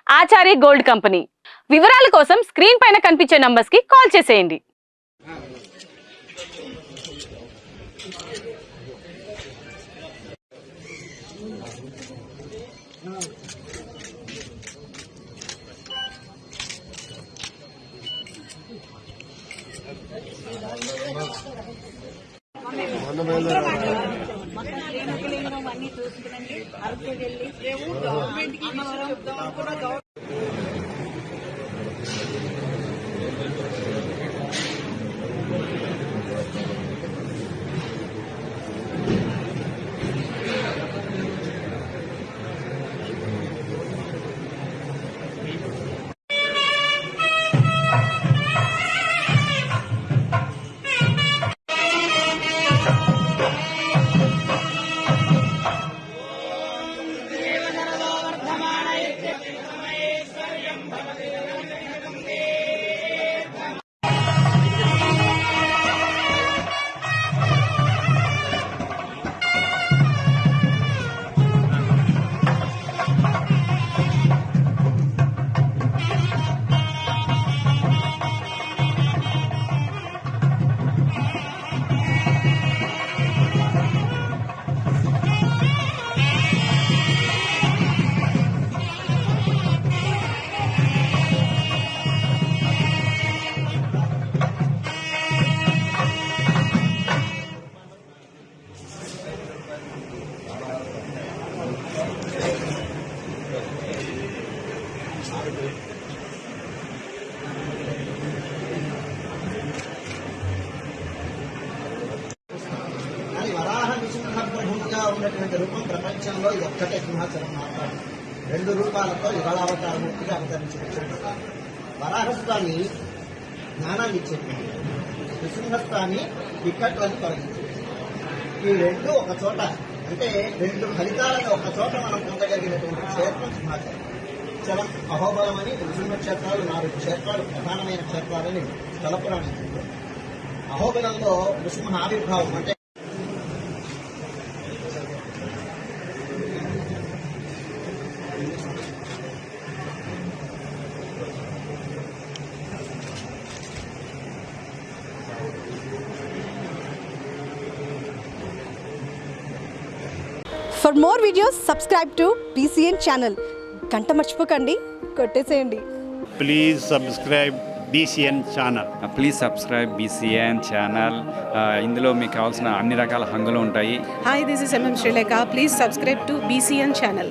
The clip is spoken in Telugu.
ఆచార్య గోల్డ్ కంపెనీ. వివరాల కోసం స్క్రీన్ పైన కనిపించే నంబర్స్ కి కాల్ చేసేయండి. ఉన్నటువంటి రూపం ప్రపంచంలో ఇది ఒక్కటే సింహాచలం మాత్రమే. 2 రూపాలతో యుగళావతారమూర్తిగా అవతరించినటువంటి వరాహస్వామి జ్ఞానాన్ని ఇచ్చేది, నృసింహస్వామి వికట్లను తొలగించింది. ఈ 2 ఒక చోట, అంటే 2 ఫలితాలను ఒక చోట మనం పొందగలిగినటువంటి క్షేత్రం సింహాచలం. చలం అహోబలం అని నృసింహ క్షేత్రాలు 4 క్షేత్రాలు ప్రధానమైన క్షేత్రాలని స్థలపురాణం. అహోబలంలో నృసింహ ఆవిర్భావం అంటే For more videos, subscribe to BCN channel. గంట మర్చిపోకండి, కొట్టేసేయండి. Please subscribe BCN channel. Please subscribe BCN channel. ఇందులో మీకు కావాల్సిన అన్ని రకాల హంగులు ఉంటాయి. Hi, this is MM Sri Lanka. Please subscribe to BCN channel.